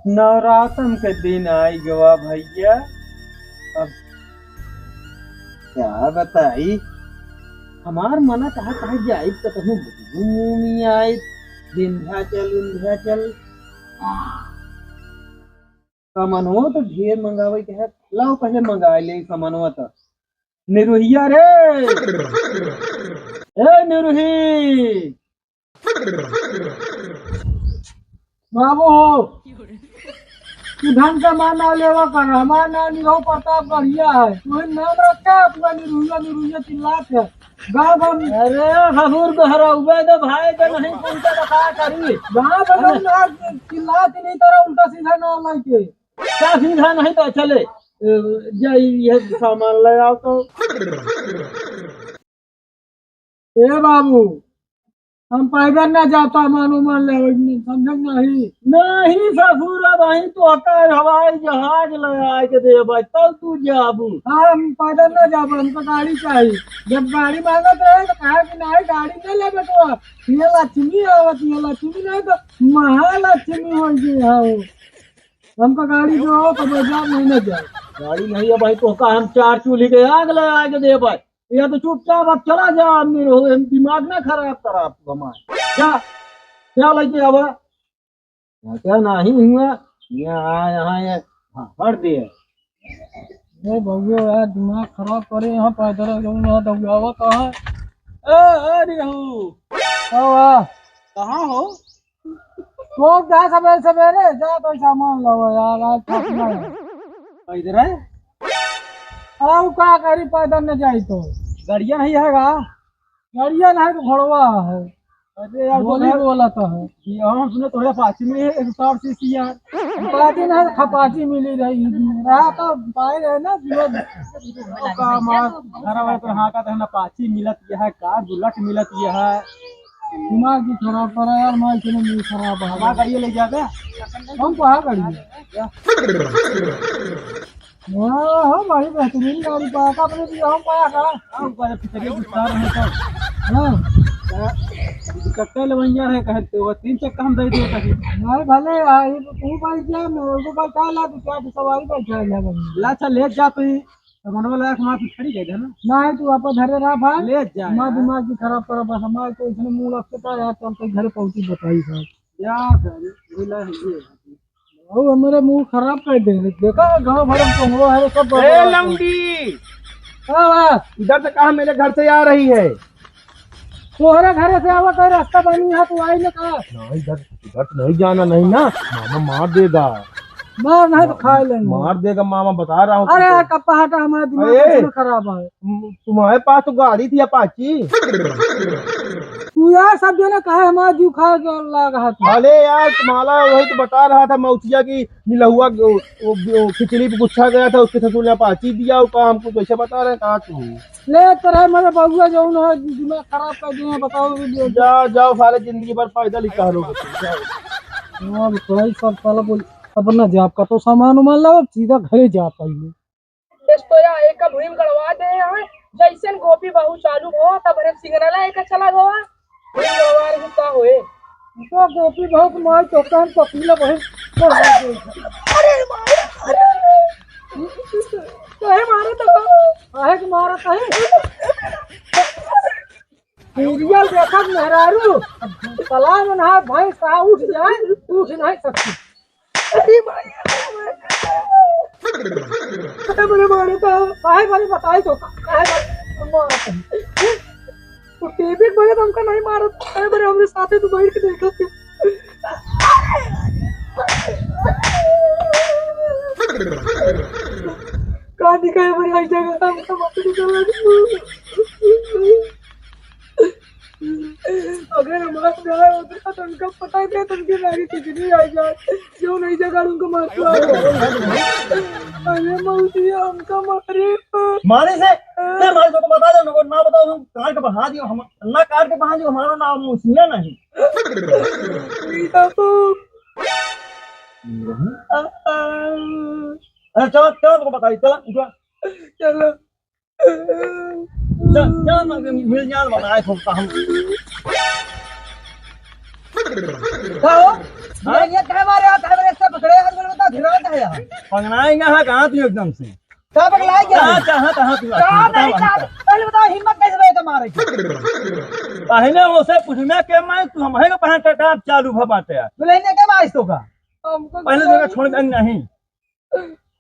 नवरात्रम के दिन आई गवा भैया। अब क्या बताई। हमार मना कहा कहा जाई तो कहूँ घूमी आई। विंध्याचल सामानवा तो ढेर मंगावे के है। लाओ पहले मंगा ले सामानवा तो। निरुहिया रे, ए निरुही बाबू तू ढंग से माना लेवा कर। हमारा नाम निरहु प्रताप बढ़िया है। तू नाम रखा अपना निरुहिया निरुहिया चिल्लात है गाँव भर। अरे हजूर बहरा हुए तो भाई तो नहीं उल्टा बता करी गाँव भर चिल्लात नहीं तरह उल्टा सीधा नाम लेके क्या सीधा नहीं तो चले जाई ये सामान ले आओ तो। ए बाबू हम पैदल न जाता मानो मान ले समझ नहीं नहीं ससुर भाई तो अकर हवाई जहाज लगा के दे भाई तब तू जाबू। हम पैदल न जाब हमको गाड़ी चाहिए। जब गाड़ी मांगत रहे तो कहा कि नहीं गाड़ी नहीं ले बेटो ये लक्ष्मी आवत ये लक्ष्मी नहीं तो महालक्ष्मी हो गई। हमको गाड़ी जो हो तो बाजार नहीं न जाए। गाड़ी नहीं है भाई तो का हम चार चूल्हे के आग लगा के दे भाई। या तो चुपचाप अब चला जा आदमी रहो दिमाग ना खराब कर आप हमारे क्या क्या लेके अब क्या नहीं हुआ यहाँ ये हाँ भर दिए। भैया यार दिमाग खराब करे यहाँ पैदल दौड़ावा कहाँ कहाँ हो तो जा सवेरे सवेरे जा तो सामान लो यार आज थकना है। इधर है आओ का करी पैदल न जाई तो गाड़िया नहीं है गाड़िया नहीं तो घोड़वा है। अरे यार बोला तो है हम सुने थोड़ा पाची में 160 सीसी यार पाची नहीं खपाची मिली रही रहा तो पाए रहे ना जो का मार घर वाले तो हाँ का तो ना पाची मिलत यह है कार बुलेट मिलत यह है। दिमाग भी खराब करा यार मैं इसलिए नहीं खराब है। हमारा गाड़ी ले जाते हम कहाँ गाड़ी हाँ भाई बेहतरीन गाड़ी पाया अपने भी हम पाया था फिक्रिया विस्तार है तो कट्टे लवैया है कहते हो 3 चक्का हम दे दिए कहीं नहीं भले आई तू भाई क्या मेरे को भाई क्या ला तू क्या सवारी बैठा है ला अच्छा ले जा तू मनवा लायक मां खड़ी गई है ना नहीं तू आप धरे रहा भाई ले जा मां दिमाग भी खराब करा बस हमारे तो इसने मुंह रखता यार चल तो घर पहुंची बताई साहब क्या करे ये ओ मेरे मुंह खराब कर दे देखा गांव भर में तो है सब ए लंगड़ी हां इधर से कहां मेरे घर से आ रही है तोहरे घर से आवा कोई रास्ता बनी है तू आई ना कहा नहीं इधर इधर नहीं जाना नहीं ना मामा मार देगा मार नहीं तो खा लेंगे मार देगा मामा बता रहा हूँ। अरे यार कप्पा हटा हमारा दिमाग खराब है। तुम्हारे पास तो गाड़ी थी अपाची तू यार सब जो ना कहा हमारा जीव खा लगा था। अरे यार तुम्हारा वही तो बता रहा था मौसिया की निलहुआ खिचड़ी पे गुस्सा गया था उसके ससुर ने अपाची दिया उसका हमको कैसे बता रहे कहा तू ले तरह मेरे बबुआ जो ना दिमाग खराब कर दिया बताओ जाओ जाओ सारे जिंदगी भर पैदल ही कह लोगे सब साला बोल अब ना जाप का तो सामान उमान लो सीधा घरे जा पहले तो या एक भीम गड़वा दे हमें जैसन गोपी बहु चालू हो तब रे सिग्नल एक चला गवा भीम गड़वा रे का होए तो गोपी बहुत मार चौकान पपीला बहन अरे काहे मारे तो काहे के मारा काहे सीरियल देखत मेहरारू सलाम ना भाई का उठ जाए उठ नहीं सकती। अरे भाई बड़े मारे तो काहे वाली बताई तो काहे मारा तो टीवी बड़े तुमका नहीं मारा अरे बड़े हमरे साथे तू बैठ के देखा का दिखाए बड़ी आई जगह हम तो मत निकल अगर हमारा गया होता तो उनका पता है तो उनकी गाड़ी कितनी आई जाए जो नहीं जगह उनको मारता अरे मौसी हमका मारे मारे से मैं मारे को बता दो उनको ना बताओ हम कार के बहा दियो हम ना कार के बहा दियो हमारा नाम मुसिया नहीं अरे चलो चलो तुमको बताइए चलो चलो चल मिल जान बनाए खोलता हम ये क्या मारे आप ऐसे पकड़े पगनाएगा है कहाँ तू एकदम से क्या पगला गया कहाँ कहाँ कहाँ तू कहाँ नहीं कहाँ पहले बताओ हिम्मत कैसे रहे तुम्हारे की पहले उसे पूछना के मैं तू हम है का पहले टटा चालू भ बाटे यार तू लेने के मारिस तो का पहले जगह छोड़ दे नहीं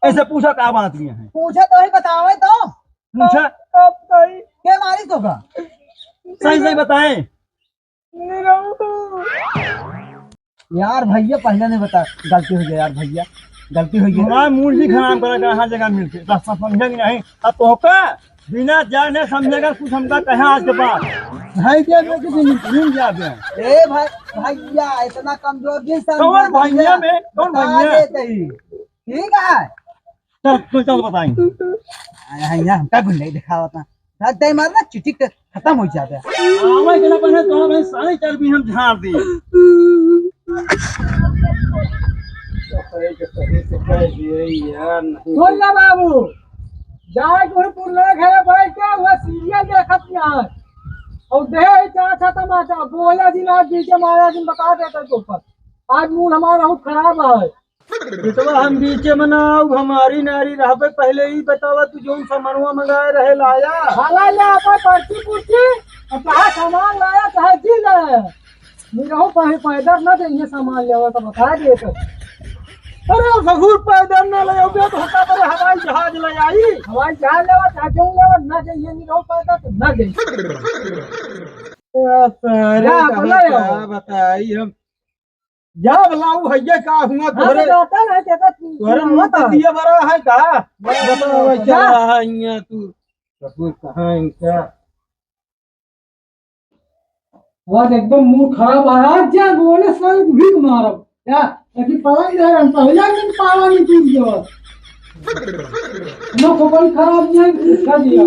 ऐसे पूछा का बात नहीं है पूछा तो ही बताओ तो पूछा कब गई के मारिस तो का सही सही बताएं यार भैया पहले नहीं बता गलती हो गई यार भैया गलती हो गई हमारा मूड भी खराब करा हर जगह मिलते रास्ता समझेंगे नहीं अब तो का बिना जाने समझेगा कुछ हमका कहे आज के बाद भाई क्या मैं किसी मिल जाते हैं ए भाई भैया इतना कमजोर भी कौन भैया में कौन भैया ठीक है चल बताएंगे भैया हमका कुछ नहीं दिखावा था दे मारना चिट्ठी खत्म हो जाता है आवे के ना पहले तो भाई सारी चर्बी हम झाड़ दी बोल ना बाबू जाए कोई पुल्ले खेले भाई क्या हुआ सीरियल देखत यार और दे चाचा तमाचा बोला दिन आज बीच मारा दिन बता देता तो ऊपर आज मूड हमारा बहुत खराब है बेटवा हम बीचे में ना हमारी नारी रहबे पहले ही बतावा तू जोन सामानवा मंगाए रहे लाया हाला ले अपन पर्ची पुर्ची और चाहे सामान लाया चाहे जी लाया मेरा पहले पैदल ना देंगे सामान लेवा तो बता दे तो अरे ससुर पैदल न ले आओगे तो होता पर हवाई जहाज ले आई हवाई जहाज लेवा चाहे जो लेवा ना चाहिए नहीं रहो पैदल तो ना दे क्या बताई हम जा बुलाऊ भैया का हुआ तोरे जाता ना तोरे मत दिया बड़ा है का बताओ क्या है यहाँ तू ससुर कहाँ इनका आज एकदम मूड खराब आया क्या बोले सर भीख मारो क्या लेकिन पलंग है पहला दिन पावा नहीं टूट गया ना कोई खराब नहीं कर दिया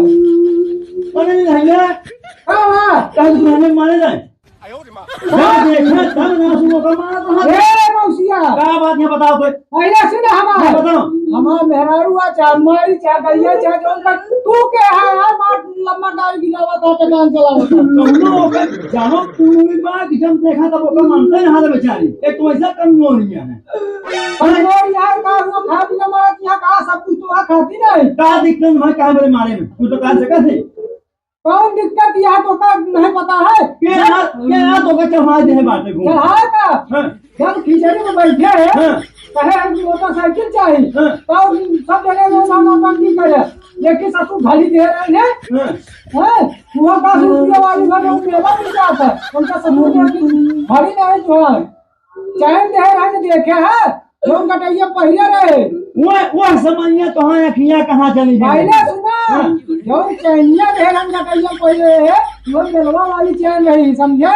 अरे भैया हां कल दुकान में मारे जाए देखा तब ना सुनो का मारा तो ए मौसिया क्या बात है बताओ तो पहले सुन हमारा बताओ हमारा मेहरारुआ चामारी चा गैया चा जो तू के है यार मार लम्बा गाड़ी गिलावा था टकान चलावा तुमने जानो पूरी बात जब देखा तब वो मानते हैं हाथ बेचारी एक तो ऐसा कमजोर नहीं है और यार का वो खा पीना मारा क्या का सब कुछ तो खाती नहीं का दिक्कत है कहां मेरे मारे में तू तो कहां से कैसे कौन दिक्कत यह तो का नहीं पता है क्या तो का चढ़ा दे बातें घूम चढ़ा का जब खिचड़ी में बैठे हैं कहे हम मोटरसाइकिल चाहिए तो सब जगह वो मामा बंदी करे लेकिन ससुर घड़ी दे रहे हैं वो 10 रुपया वाली घर में मेला मिल जाता है उनका ससुर घड़ी नहीं जो है चैन दे रहे हैं देखे है जो कटैया पहिया रहे वो समझिए तो हाँ अखियां कहाँ चली जाए पहले सुना जो चैनिया दे रहे कटैया पहले है वो मेलवा वाली चैन रही समझे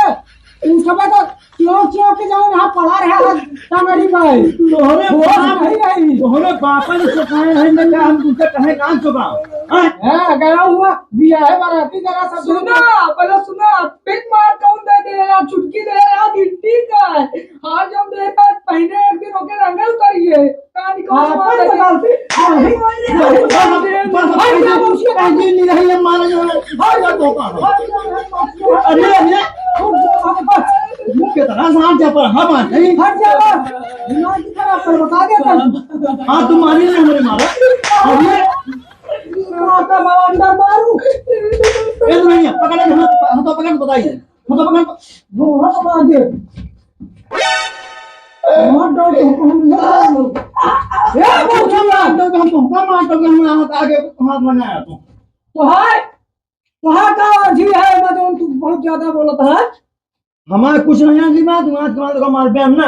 उस समय तो क्यों के जाओ यहाँ पड़ा रहा टांगड़ी भाई तोहरे बाप नहीं रही तोहरे बापा ने सिखाए हैं ना क्या हम तुझसे कहे कहाँ चुकाओ है गया हुआ बिया है बाराती जरा सब सुना पहले सुना पिक मार कौन दे दे रहा चुटकी दे रहा गिट्टी का आज हम देखा पहले एक दिन होके रंगल करिए कहानी कौन मार गलती नहीं रही है मारा जो अरे मुख्य तरह साम जा पर हम नहीं हट जा दिमाग की तरफ पर बता देता हाँ तुम्हारी ने हमारे मारा अरे का अंदर मारू ये नहीं पकड़ हम तो पकड़ बताइए हम तो पकड़ वो हाथ मार दे मार दो ये बहुत मार दो हम तुमका मार दो हम आगे हाथ बनाया तो है का जी है मतलब तू बहुत ज्यादा बोलता है हमारे कुछ नहीं है बात आज के बाद हमारे बहन ना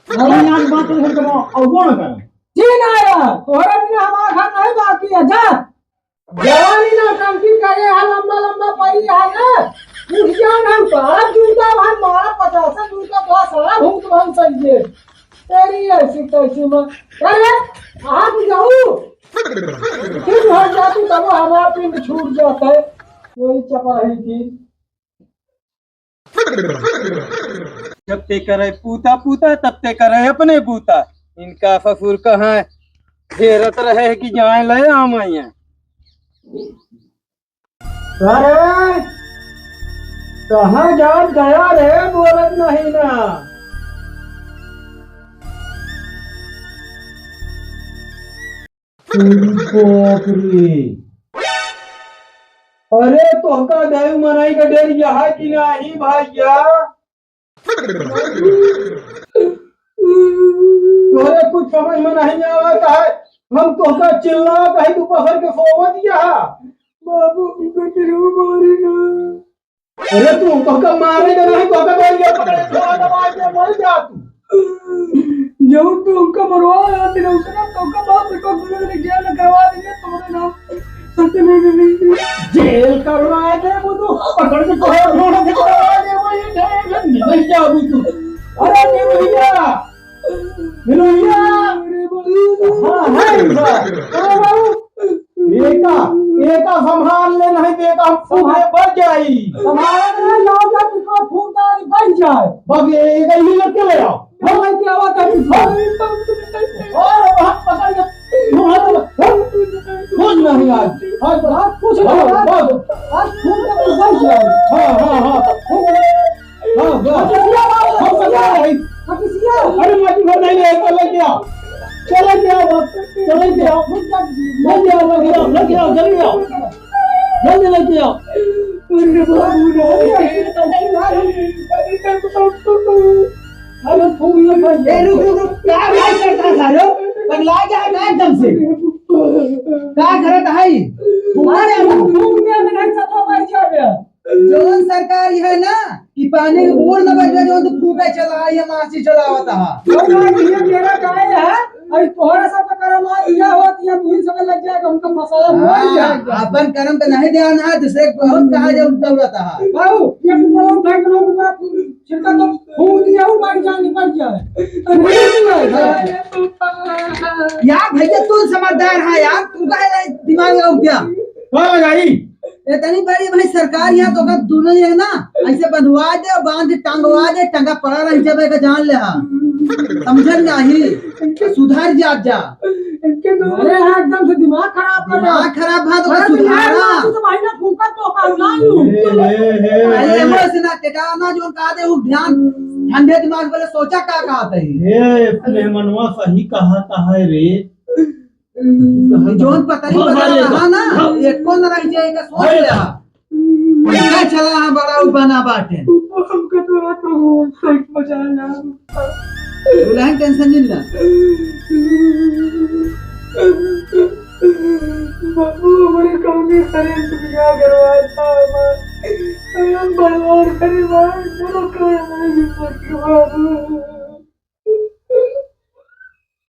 हम आज बात कर कर और वो ना कर जी ना यार तोरे बिना हमारा घर नहीं बाकी है जा जवानी ना टंकी करे है लंबा लंबा पड़ी है ना उठ जा ना बाहर जूता भाई मारा 50 जूता बहुत सारा भूत बहुत सही है तेरी ऐसी कैसी में अरे आज जाऊं फिर हट जाती तब हमारा पिंड छूट जाता है कोई चपराही थी जब ते करे पूता पूता तब ते करे अपने पूता इनका ससुर कहाँ घेरत रहे कि जाए ले आम आइया अरे कहाँ जान गया रे बोलत नहीं ना बाप रे। अरे तोहका दारू मनाई का डर यहाँ की नहीं भैया। तोरे कुछ समझ में नहीं आवत है। हम तोहका चिल्लात है तू पकड़ के सोवत यहाँ। बाबू हमको जरूर मारे ना। अरे तू तोहका मारेगा नहीं तोहका दारू पकड़ के थोड़ा दबा के मर जा तू। जब तू हमका मरवा रहा तेरा उसने तोहका बाप को गुरु जेल में करवा देंगे तुम्हारे नाम। जेल करवा दे वो तो पकड़ के थोड़ा से करवा दे वो ये निकल जा अभी तू। अरे भैया भैया हाँ है बाबू एका एका संभाल ले नहीं देगा हम फूटे बढ़ जाई संभाल ले लाओ का तुझको फूटा बढ़ जाए बाबू एका ही लेके ले आओ हम क्या बात है और वहां पकड़ के कुछ नहीं आज कुछ नहीं आज फूट के बढ़ जाए हाँ अरे माटी भर नहीं है तो लेके आओ चले आओ जल्दी आओ जल्दी लेके आओ अरे बाबू अरे फूल रुक क्या भाई करता था रो पगला गया है एकदम से क्या करत है तुम्हारे घूमने में नहीं सतो भाई जावे जोन सरकार है ना कि पानी के बोल न बजे जो तो फूका चला या मासी चलावता है ये मेरा काय है अरे तोहरा सब कर्म दिया होत या तू सब लग जाएगा हमका मसाला बोल जाएगा अपन कर्म पे नहीं ध्यान है दूसरे को बहुत कहा जो दौड़ता है बाबू ये बोलो भाई बोलो छिड़का तो फूल दिया वो बाड़ी जान निकल जाए यार भैया तू समझदार है यार तू काहे दिमाग लगाओ क्या हां गाड़ी इतनी बड़ी भाई सरकार यहाँ तो का दोनों है ना ऐसे बंधवा दे और बांध के टांगवा दे टंगा पड़ा रही जब का जान ले समझन नहीं सुधार जा अरे हाँ एकदम से दिमाग खराब है तो सुधारा तो भाई ना फूका तो काला लूं अरे से ना टेटाना जो कहा दे वो ध्यान ठंडे दिमाग वाले सोचा क्या कहता है ये मनवा सही कहा है रे जोन पता नहीं बता रहा ना एक कौन रह जाएगा सोच ले क्या चला है बड़ा बना बाटे हमका तो आता हूँ साइड पर जाना बुलाएं टेंशन नहीं ला बाबू हमारे गाँव में खरीद बिया करवाया था हम बर्बाद करे बाबू चलो कर हमारे बाबू